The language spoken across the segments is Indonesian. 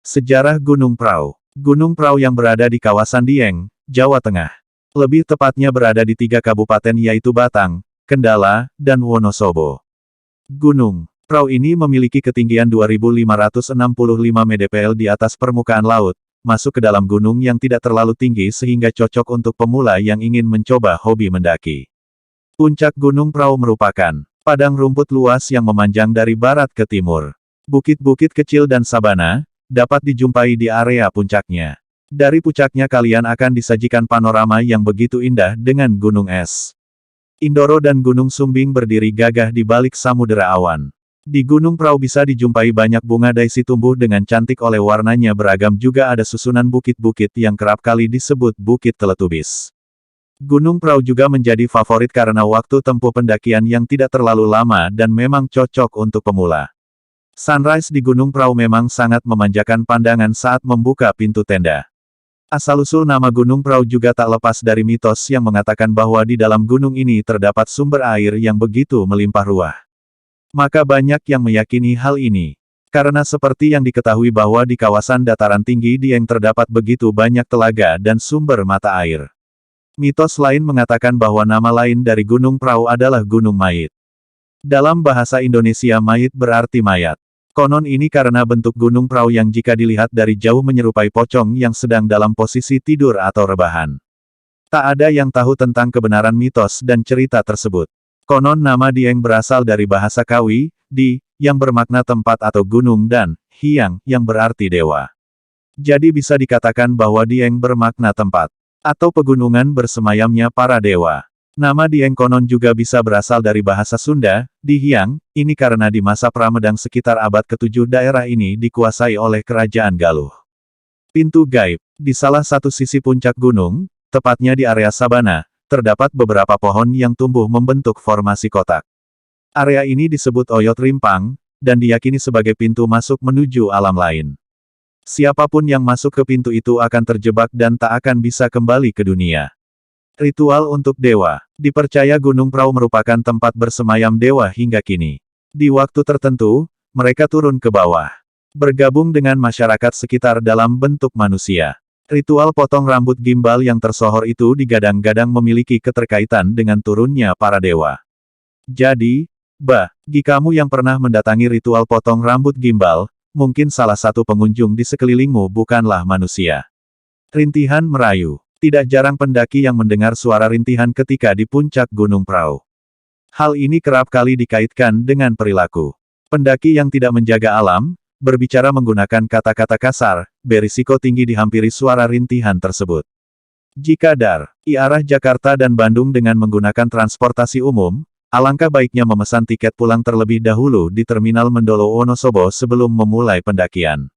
Sejarah Gunung Prau. Gunung Prau yang berada di kawasan Dieng, Jawa Tengah. Lebih tepatnya berada di 3 kabupaten yaitu Batang, Kendala, dan Wonosobo. Gunung Prau ini memiliki ketinggian 2.565 mdpl di atas permukaan laut, masuk ke dalam gunung yang tidak terlalu tinggi sehingga cocok untuk pemula yang ingin mencoba hobi mendaki. Puncak Gunung Prau merupakan padang rumput luas yang memanjang dari barat ke timur. Bukit-bukit kecil dan sabana dapat dijumpai di area puncaknya. Dari puncaknya kalian akan disajikan panorama yang begitu indah dengan gunung es Indoro dan Gunung Sumbing berdiri gagah di balik samudera awan. Di Gunung Prau bisa dijumpai banyak bunga daisy tumbuh dengan cantik oleh warnanya beragam, juga ada susunan bukit-bukit yang kerap kali disebut Bukit Teletubis. Gunung Prau juga menjadi favorit karena waktu tempuh pendakian yang tidak terlalu lama dan memang cocok untuk pemula. Sunrise di Gunung Prau memang sangat memanjakan pandangan saat membuka pintu tenda. Asal-usul nama Gunung Prau juga tak lepas dari mitos yang mengatakan bahwa di dalam gunung ini terdapat sumber air yang begitu melimpah ruah. Maka banyak yang meyakini hal ini. Karena seperti yang diketahui bahwa di kawasan dataran tinggi Dieng terdapat begitu banyak telaga dan sumber mata air. Mitos lain mengatakan bahwa nama lain dari Gunung Prau adalah Gunung Mayit. Dalam bahasa Indonesia Mayit berarti mayat. Konon ini karena bentuk Gunung Prau yang jika dilihat dari jauh menyerupai pocong yang sedang dalam posisi tidur atau rebahan. Tak ada yang tahu tentang kebenaran mitos dan cerita tersebut. Konon nama Dieng berasal dari bahasa Kawi, di, yang bermakna tempat atau gunung, dan Hyang, yang berarti dewa. Jadi bisa dikatakan bahwa Dieng bermakna tempat atau pegunungan bersemayamnya para dewa. Nama Dieng konon juga bisa berasal dari bahasa Sunda, di Hyang, ini karena di masa Pramedang sekitar abad ke-7 daerah ini dikuasai oleh Kerajaan Galuh. Pintu gaib. Di salah satu sisi puncak gunung, tepatnya di area sabana, terdapat beberapa pohon yang tumbuh membentuk formasi kotak. Area ini disebut Oyot Rimpang, dan diyakini sebagai pintu masuk menuju alam lain. Siapapun yang masuk ke pintu itu akan terjebak dan tak akan bisa kembali ke dunia. Ritual untuk dewa. Dipercaya Gunung Prau merupakan tempat bersemayam dewa hingga kini. Di waktu tertentu, mereka turun ke bawah, bergabung dengan masyarakat sekitar dalam bentuk manusia. Ritual potong rambut gimbal yang tersohor itu digadang-gadang memiliki keterkaitan dengan turunnya para dewa. Jadi, bagi kamu yang pernah mendatangi ritual potong rambut gimbal, mungkin salah satu pengunjung di sekelilingmu bukanlah manusia. Rintihan merayu. Tidak jarang pendaki yang mendengar suara rintihan ketika di puncak Gunung Prau. Hal ini kerap kali dikaitkan dengan perilaku pendaki yang tidak menjaga alam, berbicara menggunakan kata-kata kasar, berisiko tinggi dihampiri suara rintihan tersebut. Jika dari arah Jakarta dan Bandung dengan menggunakan transportasi umum, alangkah baiknya memesan tiket pulang terlebih dahulu di Terminal Mendolo Wonosobo sebelum memulai pendakian.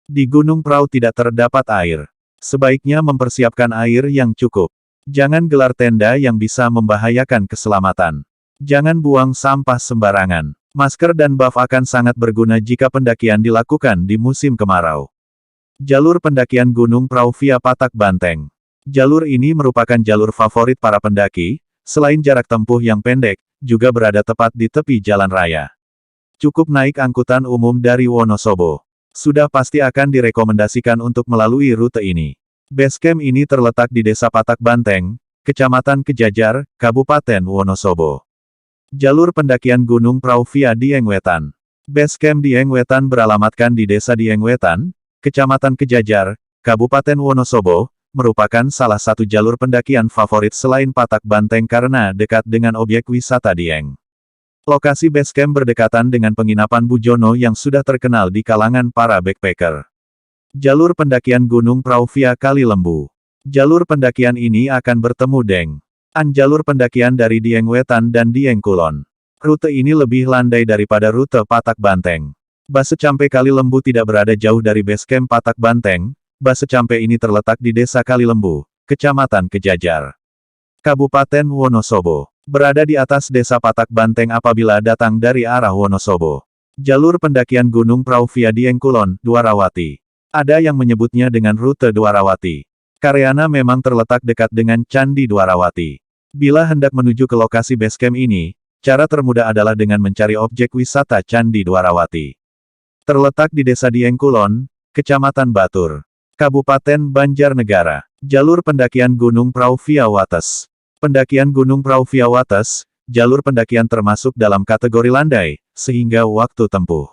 Di Gunung Prau tidak terdapat air. Sebaiknya mempersiapkan air yang cukup. Jangan gelar tenda yang bisa membahayakan keselamatan. Jangan buang sampah sembarangan. Masker dan buff akan sangat berguna jika pendakian dilakukan di musim kemarau. Jalur pendakian Gunung Prau via Patak Banteng. Jalur ini merupakan jalur favorit para pendaki, selain jarak tempuh yang pendek, juga berada tepat di tepi jalan raya. Cukup naik angkutan umum dari Wonosobo. Sudah pasti akan direkomendasikan untuk melalui rute ini. Basecamp ini terletak di Desa Patak Banteng, Kecamatan Kejajar, Kabupaten Wonosobo. Jalur pendakian Gunung Prau via Dieng Wetan. Basecamp Dieng Wetan beralamatkan di Desa Dieng Wetan, Kecamatan Kejajar, Kabupaten Wonosobo, merupakan salah satu jalur pendakian favorit selain Patak Banteng karena dekat dengan objek wisata Dieng. Lokasi basecamp berdekatan dengan penginapan Bujono yang sudah terkenal di kalangan para backpacker. Jalur pendakian Gunung Prau via Kali Lembu. Jalur pendakian ini akan bertemu dengan jalur pendakian dari Dieng Wetan dan Dieng Kulon. Rute ini lebih landai daripada rute Patak Banteng. Base Campe Kali Lembu tidak berada jauh dari basecamp Patak Banteng. Base Campe ini terletak di Desa Kali Lembu, Kecamatan Kejajar, Kabupaten Wonosobo. Berada di atas Desa Patak Banteng apabila datang dari arah Wonosobo. Jalur pendakian Gunung Prau via Dieng Kulon, Dwarawati. Ada yang menyebutnya dengan rute Dwarawati. Karyana memang terletak dekat dengan Candi Dwarawati. Bila hendak menuju ke lokasi basecamp ini, cara termudah adalah dengan mencari objek wisata Candi Dwarawati. Terletak di Desa Dieng Kulon, Kecamatan Batur, Kabupaten Banjarnegara. Jalur pendakian Gunung Prau via Wates. Pendakian Gunung Prau via Wates, jalur pendakian termasuk dalam kategori landai, sehingga waktu tempuh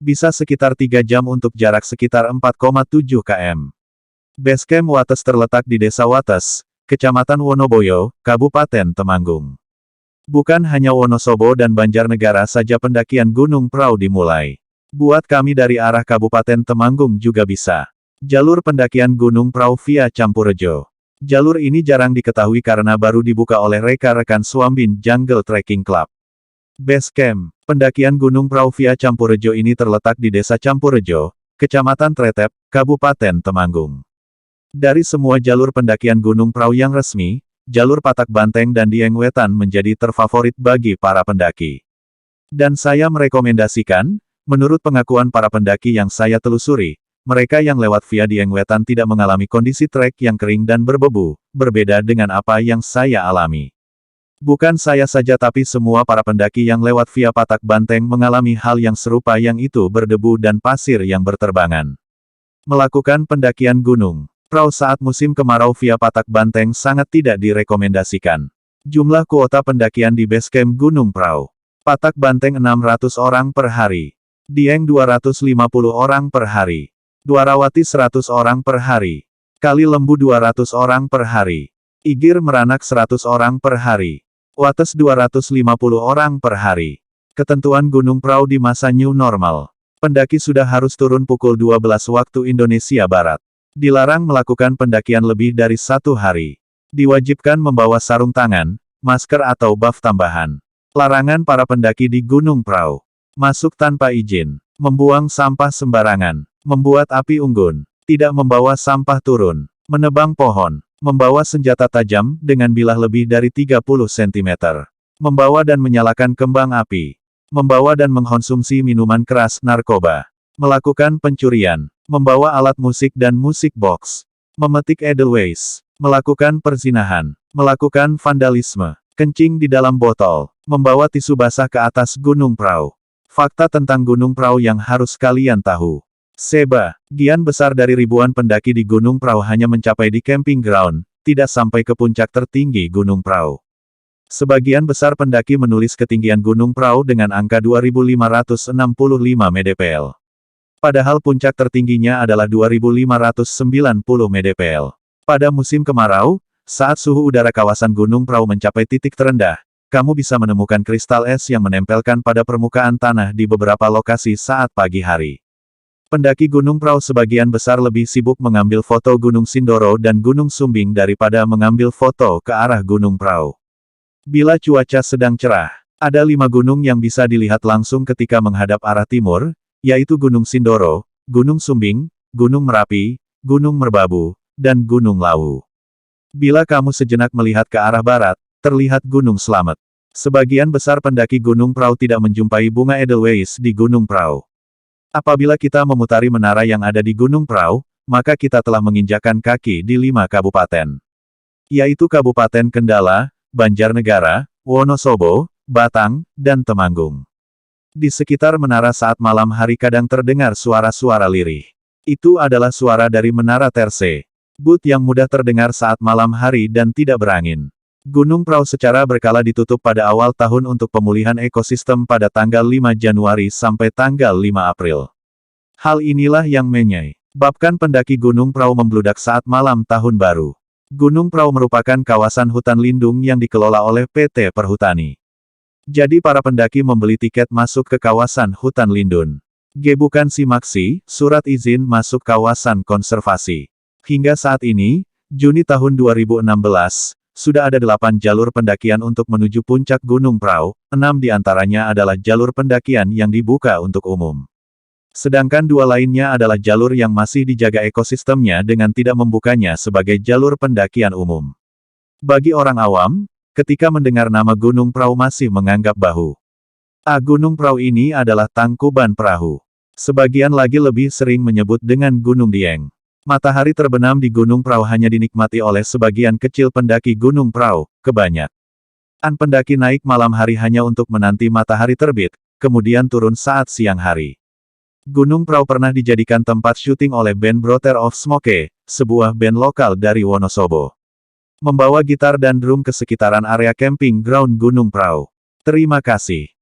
bisa sekitar 3 jam untuk jarak sekitar 4,7 km. Basecamp Wates terletak di Desa Wates, Kecamatan Wonoboyo, Kabupaten Temanggung. Bukan hanya Wonosobo dan Banjarnegara saja pendakian Gunung Prau dimulai. Buat kami dari arah Kabupaten Temanggung juga bisa. Jalur pendakian Gunung Prau via Campurejo. Jalur ini jarang diketahui karena baru dibuka oleh rekan-rekan Swambin Jungle Trekking Club. Basecamp pendakian Gunung Prau via Campurejo ini terletak di Desa Campurejo, Kecamatan Tretep, Kabupaten Temanggung. Dari semua jalur pendakian Gunung Prau yang resmi, jalur Patak Banteng dan Dieng Wetan menjadi terfavorit bagi para pendaki. Dan saya merekomendasikan, menurut pengakuan para pendaki yang saya telusuri, mereka yang lewat via Dieng Wetan tidak mengalami kondisi trek yang kering dan berdebu, berbeda dengan apa yang saya alami. Bukan saya saja tapi semua para pendaki yang lewat via Patak Banteng mengalami hal yang serupa yang itu berdebu dan pasir yang berterbangan. Melakukan pendakian Gunung Prau saat musim kemarau via Patak Banteng sangat tidak direkomendasikan. Jumlah kuota pendakian di Basecamp Gunung Prau. Patak Banteng 600 orang per hari. Dieng 250 orang per hari. Dwarawati 100 orang per hari. Kali Lembu 200 orang per hari. Igir Meranak 100 orang per hari. Wates 250 orang per hari. Ketentuan Gunung Prau di masa New Normal. Pendaki sudah harus turun pukul 12 waktu Indonesia Barat. Dilarang melakukan pendakian lebih dari 1 hari. Diwajibkan membawa sarung tangan, masker atau buff tambahan. Larangan para pendaki di Gunung Prau. Masuk tanpa izin. Membuang sampah sembarangan. Membuat api unggun. Tidak membawa sampah turun. Menebang pohon. Membawa senjata tajam dengan bilah lebih dari 30 cm. Membawa dan menyalakan kembang api. Membawa dan mengkonsumsi minuman keras narkoba. Melakukan pencurian. Membawa alat musik dan musik box. Memetik edelweiss. Melakukan perzinahan. Melakukan vandalisme. Kencing di dalam botol. Membawa tisu basah ke atas Gunung Prau. Fakta tentang Gunung Prau yang harus kalian tahu. Sebagian besar dari ribuan pendaki di Gunung Prau hanya mencapai di camping ground, tidak sampai ke puncak tertinggi Gunung Prau. Sebagian besar pendaki menulis ketinggian Gunung Prau dengan angka 2.565 mdpl. Padahal puncak tertingginya adalah 2.590 mdpl. Pada musim kemarau, saat suhu udara kawasan Gunung Prau mencapai titik terendah, kamu bisa menemukan kristal es yang menempelkan pada permukaan tanah di beberapa lokasi saat pagi hari. Pendaki Gunung Prau sebagian besar lebih sibuk mengambil foto Gunung Sindoro dan Gunung Sumbing daripada mengambil foto ke arah Gunung Prau. Bila cuaca sedang cerah, ada 5 gunung yang bisa dilihat langsung ketika menghadap arah timur, yaitu Gunung Sindoro, Gunung Sumbing, Gunung Merapi, Gunung Merbabu, dan Gunung Lawu. Bila kamu sejenak melihat ke arah barat, terlihat Gunung Slamet. Sebagian besar pendaki Gunung Prau tidak menjumpai bunga edelweiss di Gunung Prau. Apabila kita memutari menara yang ada di Gunung Prau, maka kita telah menginjakkan kaki di 5 kabupaten. Yaitu Kabupaten Kendala, Banjarnegara, Wonosobo, Batang, dan Temanggung. Di sekitar menara saat malam hari kadang terdengar suara-suara lirih. Itu adalah suara dari Menara Terse. But yang mudah terdengar saat malam hari dan tidak berangin. Gunung Prau secara berkala ditutup pada awal tahun untuk pemulihan ekosistem pada tanggal 5 Januari sampai tanggal 5 April. Hal inilah yang menyebabkan pendaki Gunung Prau membludak saat malam tahun baru. Gunung Prau merupakan kawasan hutan lindung yang dikelola oleh PT Perhutani. Jadi para pendaki membeli tiket masuk ke kawasan hutan lindung. Bukan simaksi, surat izin masuk kawasan konservasi. Hingga saat ini, Juni tahun 2016, sudah ada 8 jalur pendakian untuk menuju puncak Gunung Prau, 6 diantaranya adalah jalur pendakian yang dibuka untuk umum. Sedangkan 2 lainnya adalah jalur yang masih dijaga ekosistemnya dengan tidak membukanya sebagai jalur pendakian umum. Bagi orang awam, ketika mendengar nama Gunung Prau masih menganggap bahu. Gunung Prau ini adalah Tangkuban Perahu. Sebagian lagi lebih sering menyebut dengan Gunung Dieng. Matahari terbenam di Gunung Prau hanya dinikmati oleh sebagian kecil pendaki Gunung Prau, kebanyakan pendaki naik malam hari hanya untuk menanti matahari terbit, kemudian turun saat siang hari. Gunung Prau pernah dijadikan tempat syuting oleh band Brother of Smoke, sebuah band lokal dari Wonosobo. Membawa gitar dan drum ke sekitaran area camping ground Gunung Prau. Terima kasih.